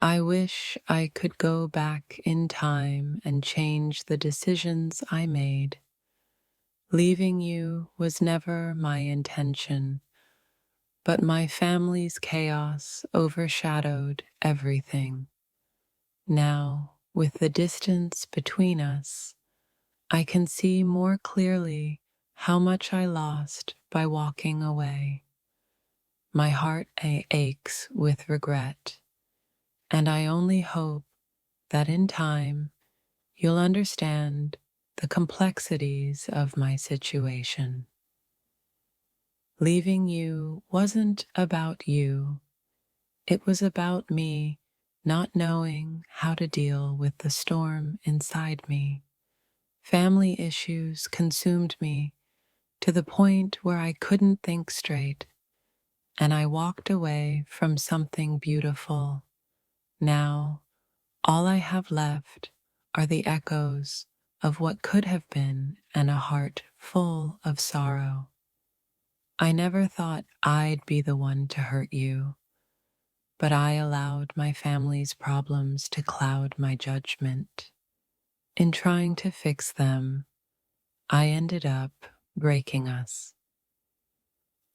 I wish I could go back in time and change the decisions I made. Leaving you was never my intention, but my family's chaos overshadowed everything. Now, with the distance between us, I can see more clearly how much I lost by walking away. My heart aches with regret, and I only hope that in time you'll understand the complexities of my situation. Leaving you wasn't about you, it was about me not knowing how to deal with the storm inside me. Family issues consumed me to the point where I couldn't think straight, and I walked away from something beautiful. Now, all I have left are the echoes of what could have been and a heart full of sorrow. I never thought I'd be the one to hurt you, but I allowed my family's problems to cloud my judgment. In trying to fix them, I ended up breaking us.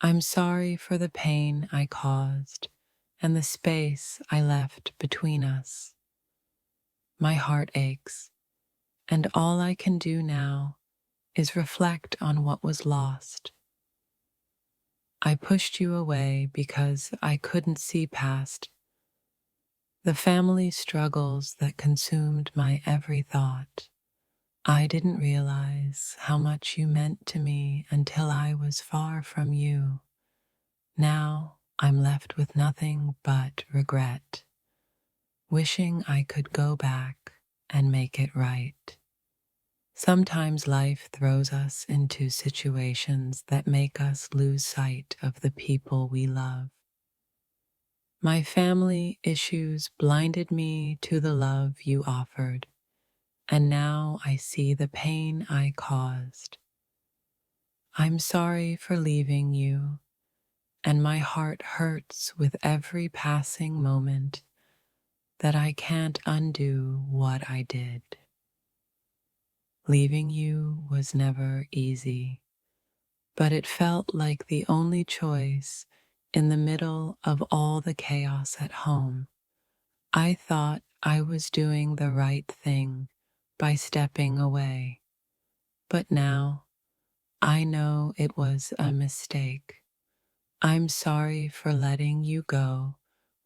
I'm sorry for the pain I caused and the space I left between us. My heart aches, and all I can do now is reflect on what was lost. I pushed you away because I couldn't see past the family struggles that consumed my every thought. I didn't realize how much you meant to me until I was far from you. Now I'm left with nothing but regret, wishing I could go back and make it right. Sometimes life throws us into situations that make us lose sight of the people we love. My family issues blinded me to the love you offered, and now I see the pain I caused. I'm sorry for leaving you, and my heart hurts with every passing moment that I can't undo what I did. Leaving you was never easy, but it felt like the only choice in the middle of all the chaos at home. I thought I was doing the right thing by stepping away, but now I know it was a mistake. I'm sorry for letting you go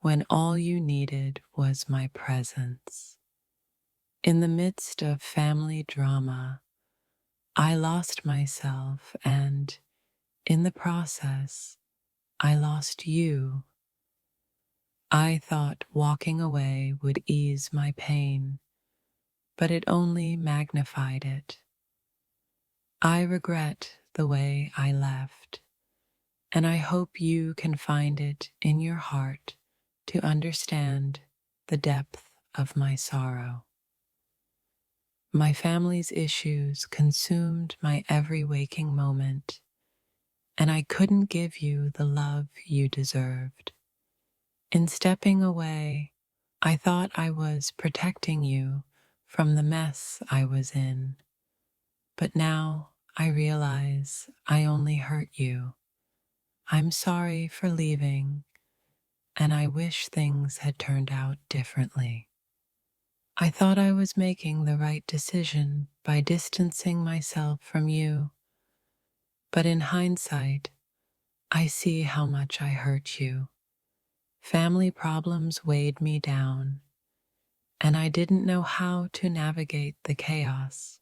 when all you needed was my presence. In the midst of family drama, I lost myself, and in the process, I lost you. I thought walking away would ease my pain, but it only magnified it. I regret the way I left, and I hope you can find it in your heart to understand the depth of my sorrow. My family's issues consumed my every waking moment, and I couldn't give you the love you deserved. In stepping away, I thought I was protecting you from the mess I was in, but now I realize I only hurt you. I'm sorry for leaving, and I wish things had turned out differently. I thought I was making the right decision by distancing myself from you, but in hindsight, I see how much I hurt you. Family problems weighed me down, and I didn't know how to navigate the chaos.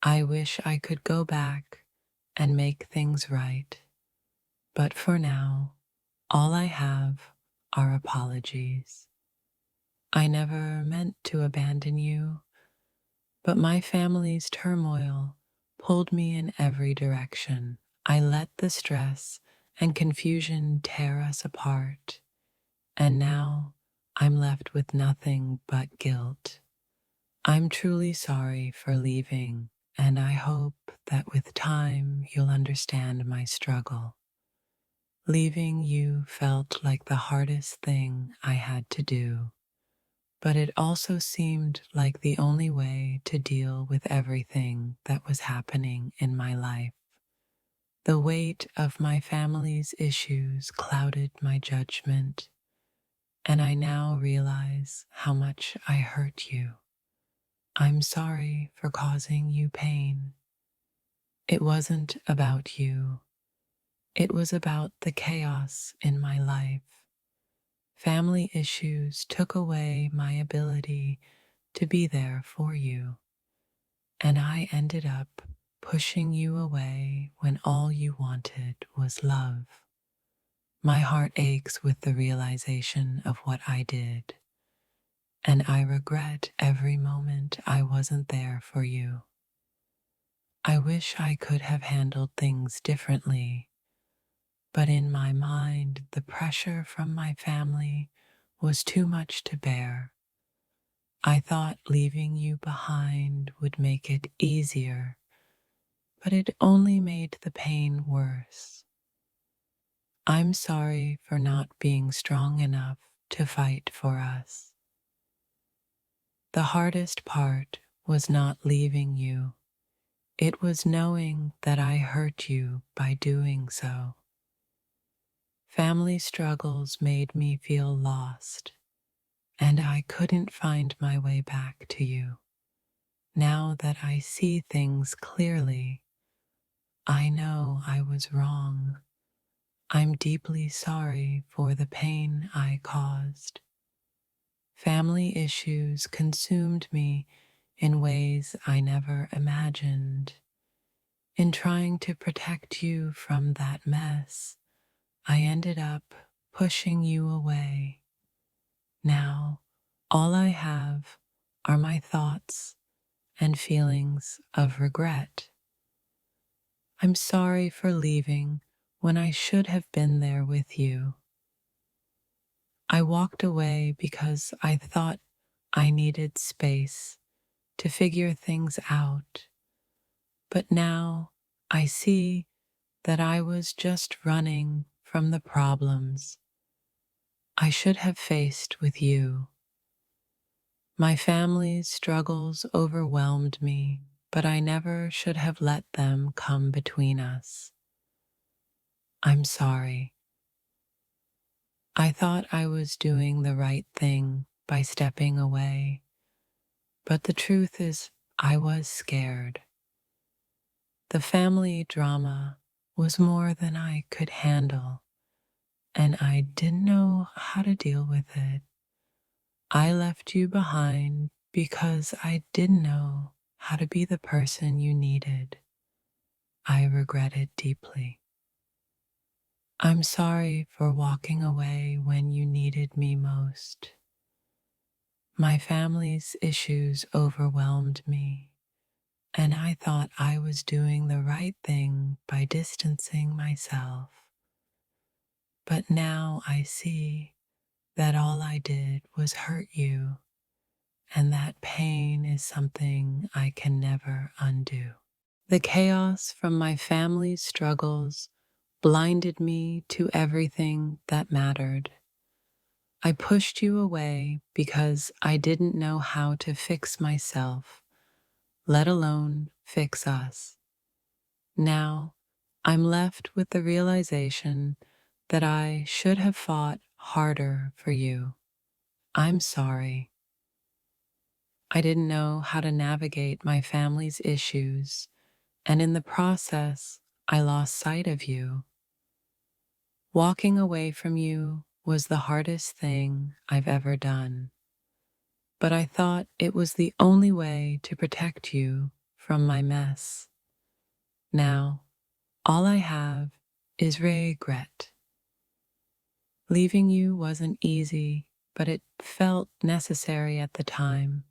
I wish I could go back and make things right, but for now, all I have are apologies. I never meant to abandon you, but my family's turmoil pulled me in every direction. I let the stress and confusion tear us apart, and now I'm left with nothing but guilt. I'm truly sorry for leaving, and I hope that with time you'll understand my struggle. Leaving you felt like the hardest thing I had to do, but it also seemed like the only way to deal with everything that was happening in my life. The weight of my family's issues clouded my judgment, and I now realize how much I hurt you. I'm sorry for causing you pain. It wasn't about you. It was about the chaos in my life. Family issues took away my ability to be there for you, and I ended up pushing you away when all you wanted was love. My heart aches with the realization of what I did, and I regret every moment I wasn't there for you. I wish I could have handled things differently, but in my mind, the pressure from my family was too much to bear. I thought leaving you behind would make it easier, but it only made the pain worse. I'm sorry for not being strong enough to fight for us. The hardest part was not leaving you. It was knowing that I hurt you by doing so. Family struggles made me feel lost, and I couldn't find my way back to you. Now that I see things clearly, I know I was wrong. I'm deeply sorry for the pain I caused. Family issues consumed me in ways I never imagined. In trying to protect you from that mess, I ended up pushing you away. Now, all I have are my thoughts and feelings of regret. I'm sorry for leaving when I should have been there with you. I walked away because I thought I needed space to figure things out, but now I see that I was just running from the problems I should have faced with you. My family's struggles overwhelmed me, but I never should have let them come between us. I'm sorry. I thought I was doing the right thing by stepping away, but the truth is I was scared. The family drama was more than I could handle, and I didn't know how to deal with it. I left you behind because I didn't know how to be the person you needed. I regret it deeply. I'm sorry for walking away when you needed me most. My family's issues overwhelmed me, and I thought I was doing the right thing by distancing myself. But now I see that all I did was hurt you, and that pain is something I can never undo. The chaos from my family's struggles blinded me to everything that mattered. I pushed you away because I didn't know how to fix myself, let alone fix us. Now, I'm left with the realization that I should have fought harder for you. I'm sorry. I didn't know how to navigate my family's issues, and in the process, I lost sight of you. Walking away from you was the hardest thing I've ever done, but I thought it was the only way to protect you from my mess. Now, all I have is regret. Leaving you wasn't easy, but it felt necessary at the time.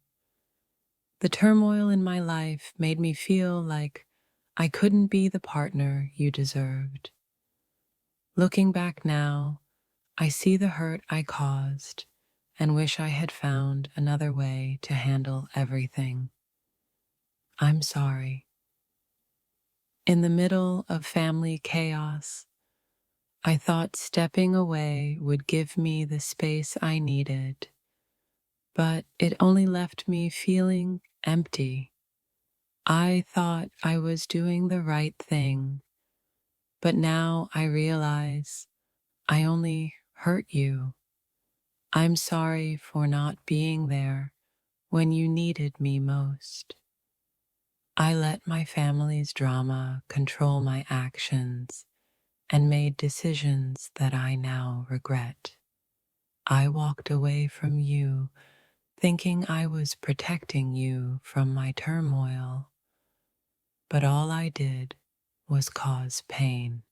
The turmoil in my life made me feel like I couldn't be the partner you deserved. Looking back now, I see the hurt I caused and wish I had found another way to handle everything. I'm sorry. In the middle of family chaos, I thought stepping away would give me the space I needed, but it only left me feeling empty. I thought I was doing the right thing, but now I realize I only hurt you. I'm sorry for not being there when you needed me most. I let my family's drama control my actions and made decisions that I now regret. I walked away from you thinking I was protecting you from my turmoil, but all I did was cause pain.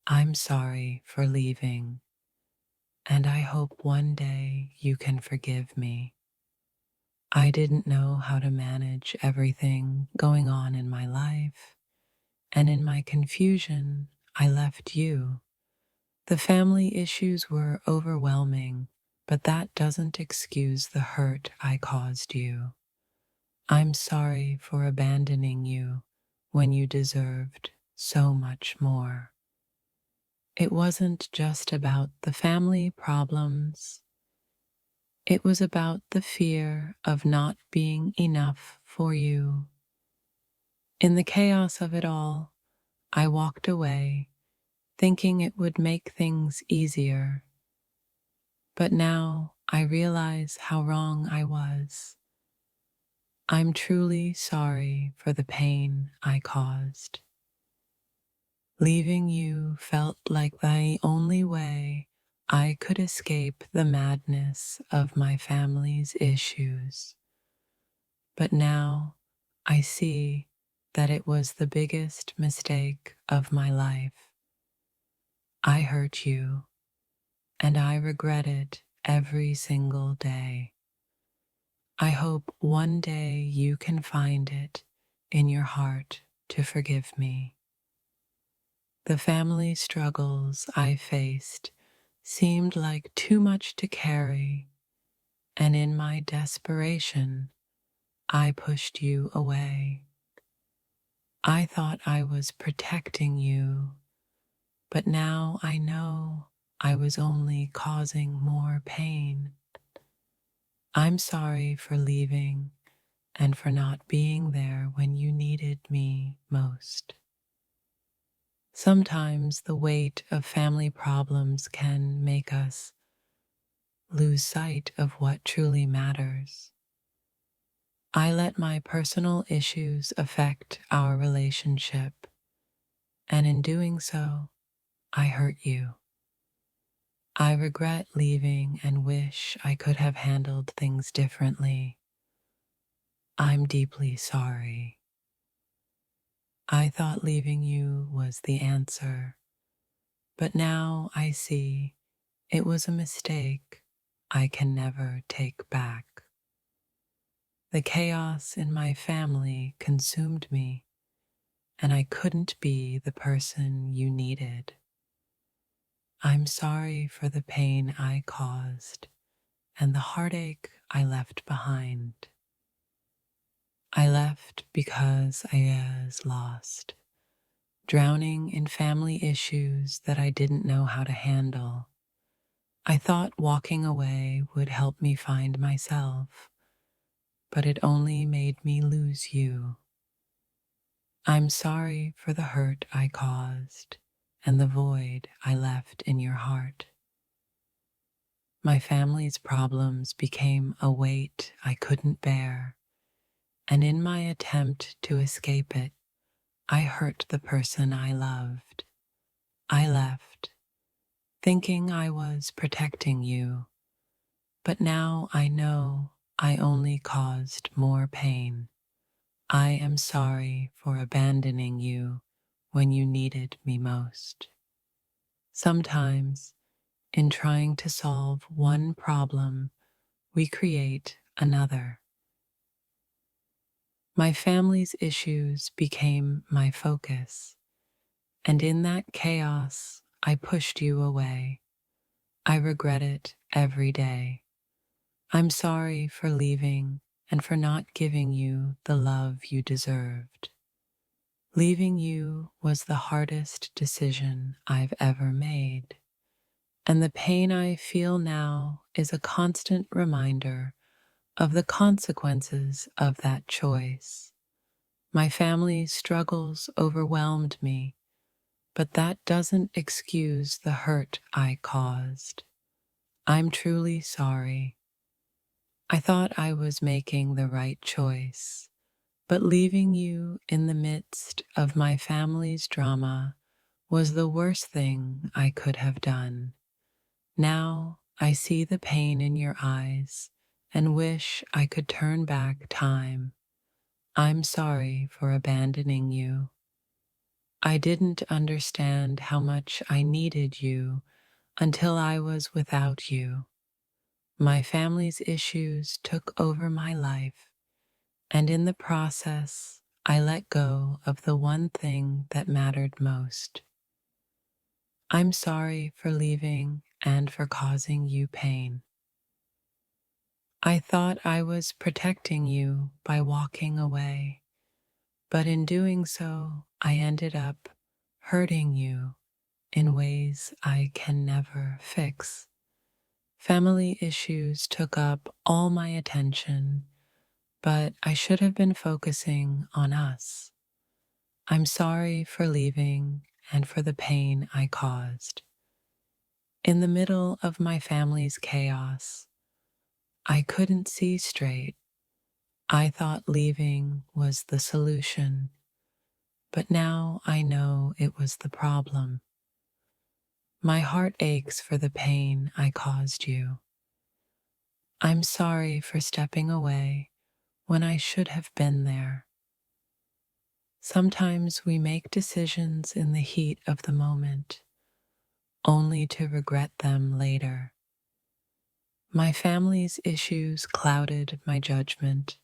I'm sorry for leaving, and I hope one day you can forgive me. I didn't know how to manage everything going on in my life, and in my confusion, I left you. The family issues were overwhelming, but that doesn't excuse the hurt I caused you. I'm sorry for abandoning you when you deserved so much more. It wasn't just about the family problems. It was about the fear of not being enough for you. In the chaos of it all, I walked away thinking it would make things easier. But now I realize how wrong I was. I'm truly sorry for the pain I caused. Leaving you felt like the only way I could escape the madness of my family's issues. But now I see that it was the biggest mistake of my life. I hurt you, and I regret it every single day. I hope one day you can find it in your heart to forgive me. The family struggles I faced seemed like too much to carry, and in my desperation, I pushed you away. I thought I was protecting you, but now I know I was only causing more pain. I'm sorry for leaving and for not being there when you needed me most. Sometimes the weight of family problems can make us lose sight of what truly matters. I let my personal issues affect our relationship, and in doing so, I hurt you. I regret leaving and wish I could have handled things differently. I'm deeply sorry. I thought leaving you was the answer, but now I see it was a mistake I can never take back. The chaos in my family consumed me, and I couldn't be the person you needed. I'm sorry for the pain I caused and the heartache I left behind. I left because I was lost, drowning in family issues that I didn't know how to handle. I thought walking away would help me find myself, but it only made me lose you. I'm sorry for the hurt I caused and the void I left in your heart. My family's problems became a weight I couldn't bear, and in my attempt to escape it, I hurt the person I loved. I left, thinking I was protecting you, but now I know I only caused more pain. I am sorry for abandoning you when you needed me most. Sometimes, in trying to solve one problem, we create another. My family's issues became my focus, and in that chaos, I pushed you away. I regret it every day. I'm sorry for leaving and for not giving you the love you deserved. Leaving you was the hardest decision I've ever made, and the pain I feel now is a constant reminder of the consequences of that choice. My family's struggles overwhelmed me, but that doesn't excuse the hurt I caused. I'm truly sorry. I thought I was making the right choice, but leaving you in the midst of my family's drama was the worst thing I could have done. Now I see the pain in your eyes and wish I could turn back time. I'm sorry for abandoning you. I didn't understand how much I needed you until I was without you. My family's issues took over my life, and in the process, I let go of the one thing that mattered most. I'm sorry for leaving and for causing you pain. I thought I was protecting you by walking away, but in doing so, I ended up hurting you in ways I can never fix. Family issues took up all my attention, but I should have been focusing on us. I'm sorry for leaving and for the pain I caused. In the middle of my family's chaos, I couldn't see straight. I thought leaving was the solution, but now I know it was the problem. My heart aches for the pain I caused you. I'm sorry for stepping away when I should have been there. Sometimes we make decisions in the heat of the moment, only to regret them later. My family's issues clouded my judgment,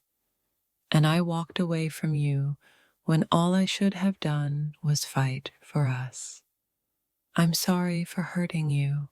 and I walked away from you when all I should have done was fight for us. I'm sorry for hurting you.